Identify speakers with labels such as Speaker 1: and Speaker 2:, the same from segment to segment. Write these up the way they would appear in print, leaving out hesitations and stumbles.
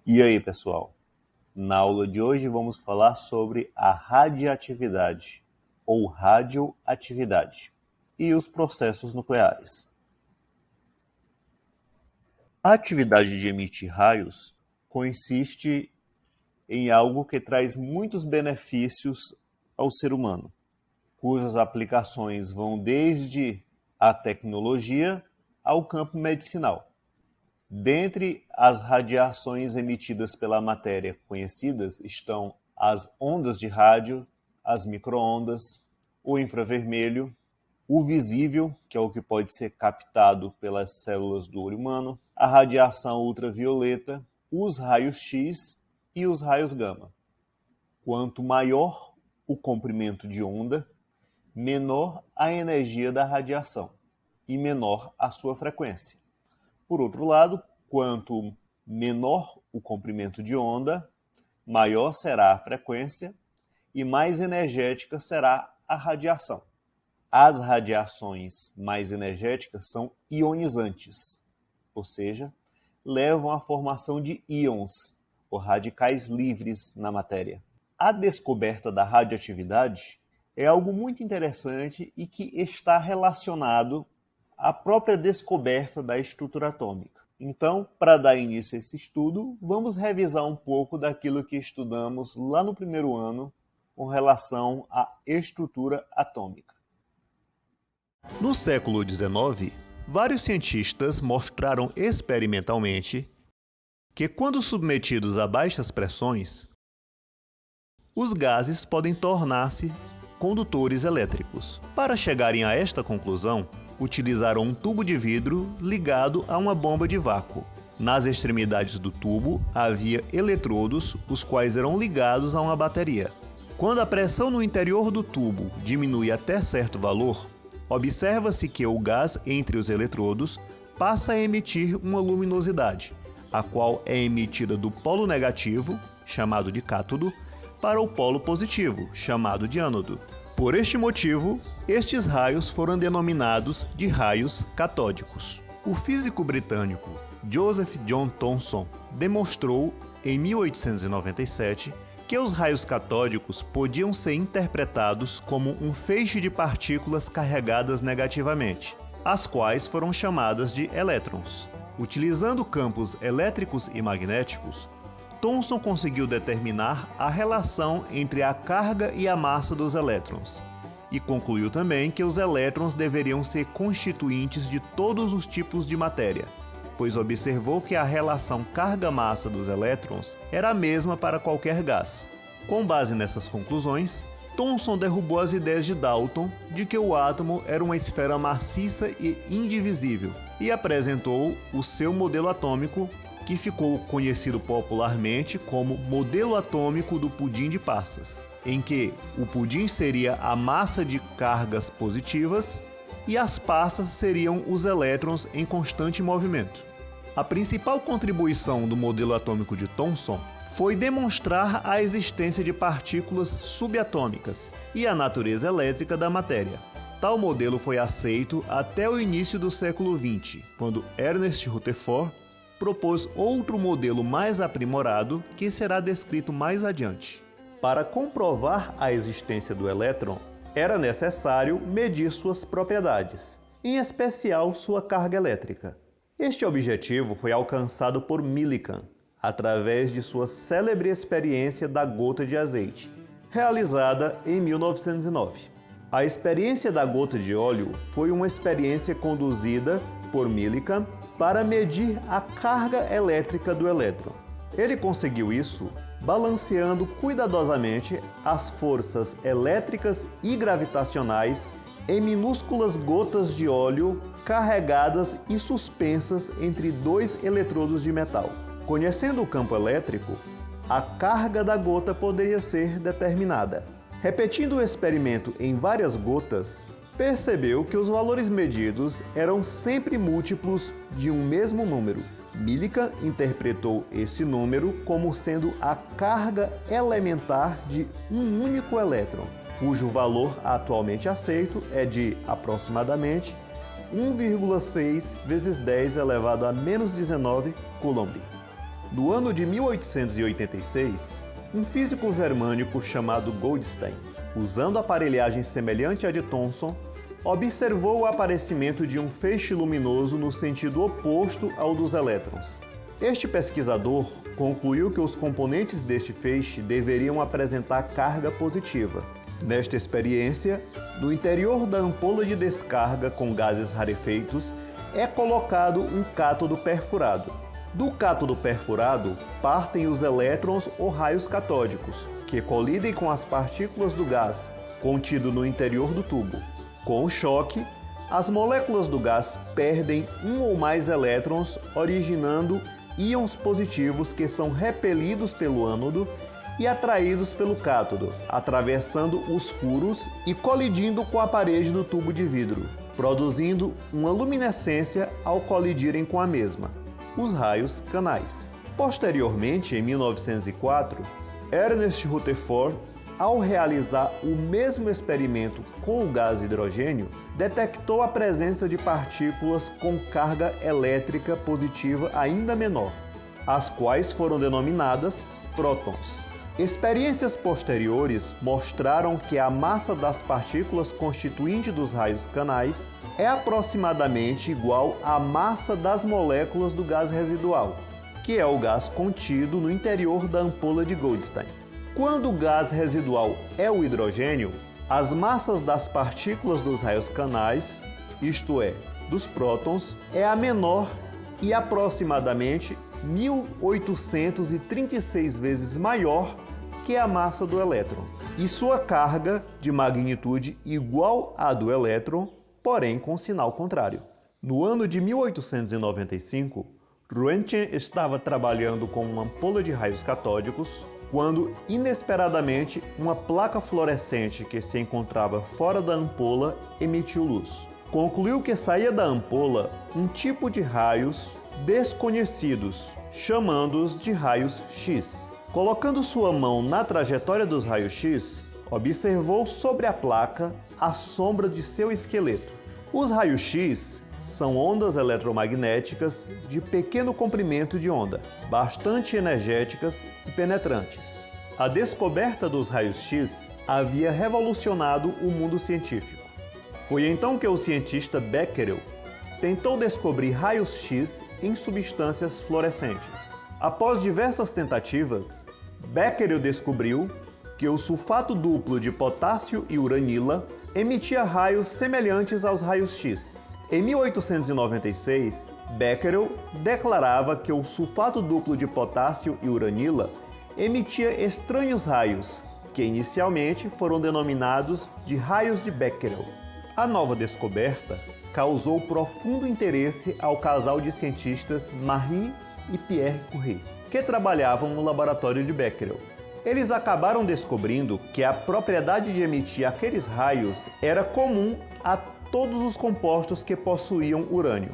Speaker 1: E aí, pessoal? Na aula de hoje vamos falar sobre a radiatividade ou radioatividade e os processos nucleares. A atividade de emitir raios consiste em algo que traz muitos benefícios ao ser humano, cujas aplicações vão desde a tecnologia ao campo medicinal. Dentre as radiações emitidas pela matéria conhecidas estão as ondas de rádio, as microondas, o infravermelho, o visível, que é o que pode ser captado pelas células do olho humano, a radiação ultravioleta, os raios X e os raios gama. Quanto maior o comprimento de onda, menor a energia da radiação e menor a sua frequência. Por outro lado, quanto menor o comprimento de onda, maior será a frequência e mais energética será a radiação. As radiações mais energéticas são ionizantes, ou seja, levam à formação de íons, ou radicais livres na matéria. A descoberta da radioatividade é algo muito interessante e que está relacionado à própria descoberta da estrutura atômica. Então, para dar início a esse estudo, vamos revisar um pouco daquilo que estudamos lá no primeiro ano com relação à estrutura atômica.
Speaker 2: No século XIX, vários cientistas mostraram experimentalmente que, quando submetidos a baixas pressões, os gases podem tornar-se condutores elétricos. Para chegarem a esta conclusão, utilizaram um tubo de vidro ligado a uma bomba de vácuo. Nas extremidades do tubo havia eletrodos, os quais eram ligados a uma bateria. Quando a pressão no interior do tubo diminui até certo valor, observa-se que o gás entre os eletrodos passa a emitir uma luminosidade, a qual é emitida do polo negativo, chamado de cátodo, para o polo positivo, chamado de ânodo. Por este motivo, estes raios foram denominados de raios catódicos. O físico britânico Joseph John Thomson demonstrou, em 1897, que os raios catódicos podiam ser interpretados como um feixe de partículas carregadas negativamente, as quais foram chamadas de elétrons. Utilizando campos elétricos e magnéticos, Thomson conseguiu determinar a relação entre a carga e a massa dos elétrons, e concluiu também que os elétrons deveriam ser constituintes de todos os tipos de matéria, pois observou que a relação carga-massa dos elétrons era a mesma para qualquer gás. Com base nessas conclusões, Thomson derrubou as ideias de Dalton de que o átomo era uma esfera maciça e indivisível e apresentou o seu modelo atômico, que ficou conhecido popularmente como modelo atômico do pudim de passas, em que o pudim seria a massa de cargas positivas e as passas seriam os elétrons em constante movimento. A principal contribuição do modelo atômico de Thomson foi demonstrar a existência de partículas subatômicas e a natureza elétrica da matéria. Tal modelo foi aceito até o início do século XX, quando Ernest Rutherford propôs outro modelo mais aprimorado que será descrito mais adiante. Para comprovar a existência do elétron, era necessário medir suas propriedades, em especial sua carga elétrica. Este objetivo foi alcançado por Millikan, através de sua célebre experiência da gota de azeite, realizada em 1909. A experiência da gota de óleo foi uma experiência conduzida por Millikan para medir a carga elétrica do elétron. Ele conseguiu isso balanceando cuidadosamente as forças elétricas e gravitacionais em minúsculas gotas de óleo carregadas e suspensas entre dois eletrodos de metal. Conhecendo o campo elétrico, a carga da gota poderia ser determinada. Repetindo o experimento em várias gotas, percebeu que os valores medidos eram sempre múltiplos de um mesmo número. Millikan interpretou esse número como sendo a carga elementar de um único elétron, cujo valor atualmente aceito é de aproximadamente 1,6 vezes 10 elevado a menos 19 Coulomb. No ano de 1886, um físico germânico chamado Goldstein, usando aparelhagem semelhante à de Thomson, observou o aparecimento de um feixe luminoso no sentido oposto ao dos elétrons. Este pesquisador concluiu que os componentes deste feixe deveriam apresentar carga positiva. Nesta experiência, no interior da ampola de descarga com gases rarefeitos é colocado um cátodo perfurado. Do cátodo perfurado partem os elétrons ou raios catódicos, que colidem com as partículas do gás contido no interior do tubo. Com o choque, as moléculas do gás perdem um ou mais elétrons, originando íons positivos que são repelidos pelo ânodo e atraídos pelo cátodo, atravessando os furos e colidindo com a parede do tubo de vidro, produzindo uma luminescência ao colidirem com a mesma, os raios canais. Posteriormente, em 1904, Ernest Rutherford, ao realizar o mesmo experimento com o gás hidrogênio, detectou a presença de partículas com carga elétrica positiva ainda menor, as quais foram denominadas prótons. Experiências posteriores mostraram que a massa das partículas constituinte dos raios canais é aproximadamente igual à massa das moléculas do gás residual, que é o gás contido no interior da ampola de Goldstein. Quando o gás residual é o hidrogênio, as massas das partículas dos raios canais, isto é, dos prótons, é a menor e aproximadamente 1836 vezes maior que a massa do elétron, e sua carga de magnitude igual à do elétron, porém com sinal contrário. No ano de 1895, Röntgen estava trabalhando com uma ampola de raios catódicos quando, inesperadamente, uma placa fluorescente que se encontrava fora da ampola emitiu luz. Concluiu que saía da ampola um tipo de raios desconhecidos, chamando-os de raios X. Colocando sua mão na trajetória dos raios X, observou sobre a placa a sombra de seu esqueleto. Os raios X são ondas eletromagnéticas de pequeno comprimento de onda, bastante energéticas e penetrantes. A descoberta dos raios X havia revolucionado o mundo científico. Foi então que o cientista Becquerel tentou descobrir raios X em substâncias fluorescentes. Após diversas tentativas, Becquerel descobriu que o sulfato duplo de potássio e uranila emitia raios semelhantes aos raios X. Em 1896, Becquerel declarava que o sulfato duplo de potássio e uranila emitia estranhos raios, que inicialmente foram denominados de raios de Becquerel. A nova descoberta causou profundo interesse ao casal de cientistas Marie e Pierre Curie, que trabalhavam no laboratório de Becquerel. Eles acabaram descobrindo que a propriedade de emitir aqueles raios era comum a todos os compostos que possuíam urânio,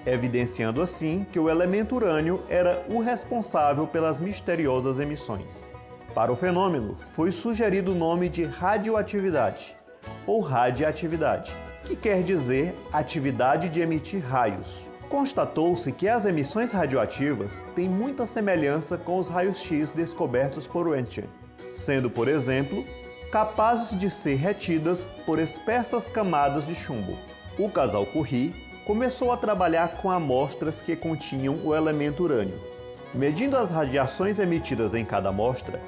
Speaker 2: evidenciando assim que o elemento urânio era o responsável pelas misteriosas emissões. Para o fenômeno, foi sugerido o nome de radioatividade, ou radiatividade, que quer dizer atividade de emitir raios. Constatou-se que as emissões radioativas têm muita semelhança com os raios-X descobertos por Röntgen, sendo, por exemplo, capazes de ser retidas por espessas camadas de chumbo. O casal Curie começou a trabalhar com amostras que continham o elemento urânio. Medindo as radiações emitidas em cada amostra,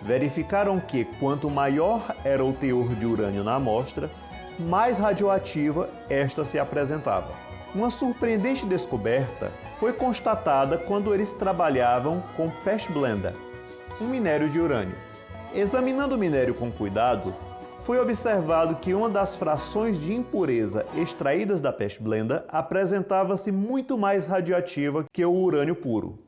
Speaker 2: verificaram que quanto maior era o teor de urânio na amostra, mais radioativa esta se apresentava. Uma surpreendente descoberta foi constatada quando eles trabalhavam com pechblenda, um minério de urânio. Examinando o minério com cuidado, foi observado que uma das frações de impureza extraídas da pechblenda apresentava-se muito mais radioativa que o urânio puro.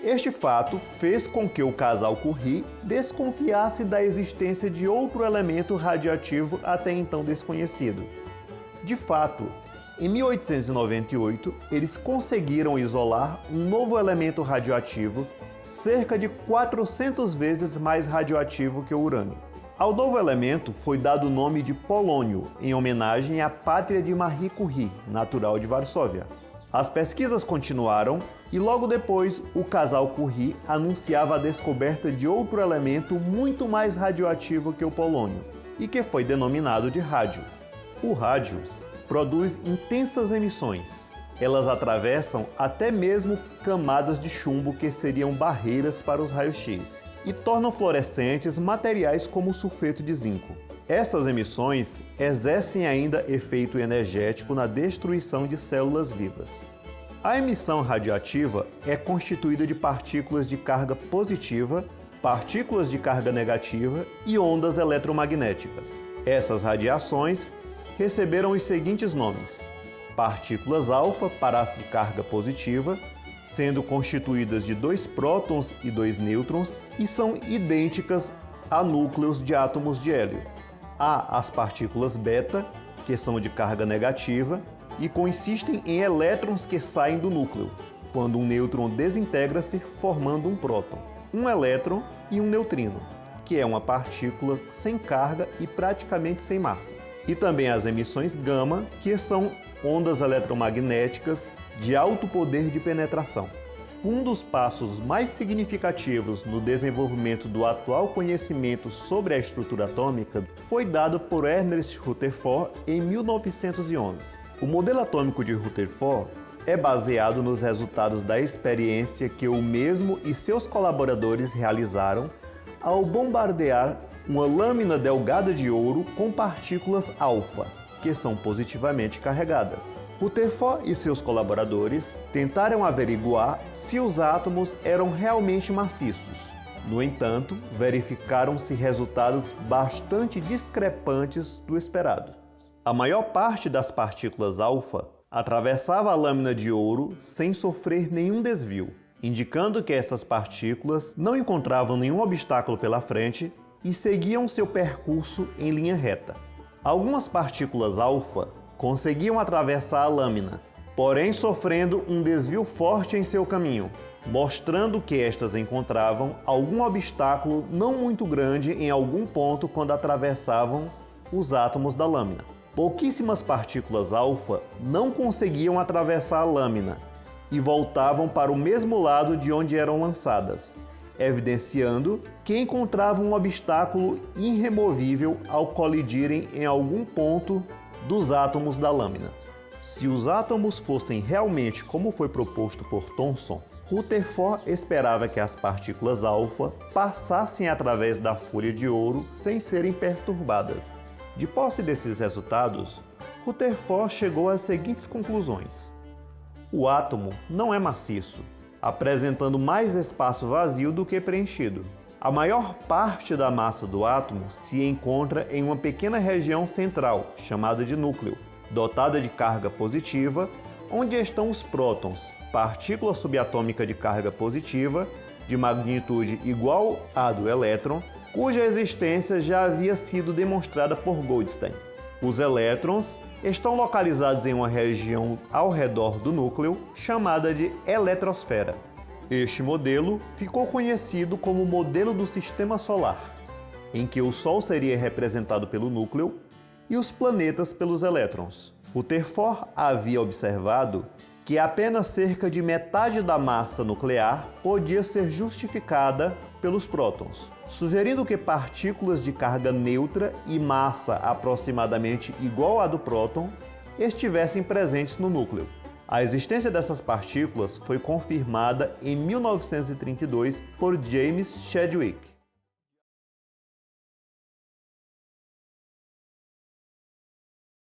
Speaker 2: Este fato fez com que o casal Curie desconfiasse da existência de outro elemento radioativo até então desconhecido. De fato, em 1898, eles conseguiram isolar um novo elemento radioativo cerca de 400 vezes mais radioativo que o urânio. Ao novo elemento foi dado o nome de polônio, em homenagem à pátria de Marie Curie, natural de Varsóvia. As pesquisas continuaram E logo depois, o casal Curie anunciava a descoberta de outro elemento muito mais radioativo que o polônio, e que foi denominado de rádio. O rádio produz intensas emissões. Elas atravessam até mesmo camadas de chumbo que seriam barreiras para os raios-x e tornam fluorescentes materiais como o sulfeto de zinco. Essas emissões exercem ainda efeito energético na destruição de células vivas. A emissão radioativa é constituída de partículas de carga positiva, partículas de carga negativa e ondas eletromagnéticas. Essas radiações receberam os seguintes nomes: partículas alfa para as de carga positiva, sendo constituídas de 2 prótons e 2 nêutrons, e são idênticas a núcleos de átomos de hélio. Há as partículas beta, que são de carga negativa e consistem em elétrons que saem do núcleo, quando um nêutron desintegra-se formando um próton, um elétron e um neutrino, que é uma partícula sem carga e praticamente sem massa. E também as emissões gama, que são ondas eletromagnéticas de alto poder de penetração. Um dos passos mais significativos no desenvolvimento do atual conhecimento sobre a estrutura atômica foi dado por Ernest Rutherford em 1911. O modelo atômico de Rutherford é baseado nos resultados da experiência que o mesmo e seus colaboradores realizaram ao bombardear uma lâmina delgada de ouro com partículas alfa, que são positivamente carregadas. Rutherford e seus colaboradores tentaram averiguar se os átomos eram realmente maciços. No entanto, verificaram-se resultados bastante discrepantes do esperado. A maior parte das partículas alfa atravessava a lâmina de ouro sem sofrer nenhum desvio, indicando que essas partículas não encontravam nenhum obstáculo pela frente e seguiam seu percurso em linha reta. Algumas partículas alfa conseguiam atravessar a lâmina, porém sofrendo um desvio forte em seu caminho, mostrando que estas encontravam algum obstáculo não muito grande em algum ponto quando atravessavam os átomos da lâmina. Pouquíssimas partículas alfa não conseguiam atravessar a lâmina e voltavam para o mesmo lado de onde eram lançadas, evidenciando que encontravam um obstáculo irremovível ao colidirem em algum ponto dos átomos da lâmina. Se os átomos fossem realmente como foi proposto por Thomson, Rutherford esperava que as partículas alfa passassem através da folha de ouro sem serem perturbadas. De posse desses resultados, Rutherford chegou às seguintes conclusões: o átomo não é maciço, apresentando mais espaço vazio do que preenchido. A maior parte da massa do átomo se encontra em uma pequena região central, chamada de núcleo, dotada de carga positiva, onde estão os prótons, partícula subatômica de carga positiva, de magnitude igual à do elétron, cuja existência já havia sido demonstrada por Goldstein. Os elétrons estão localizados em uma região ao redor do núcleo, chamada de eletrosfera. Este modelo ficou conhecido como modelo do Sistema Solar, em que o Sol seria representado pelo núcleo e os planetas pelos elétrons. Rutherford havia observado que apenas cerca de metade da massa nuclear podia ser justificada pelos prótons, sugerindo que partículas de carga neutra e massa aproximadamente igual à do próton estivessem presentes no núcleo. A existência dessas partículas foi confirmada em 1932 por James Chadwick.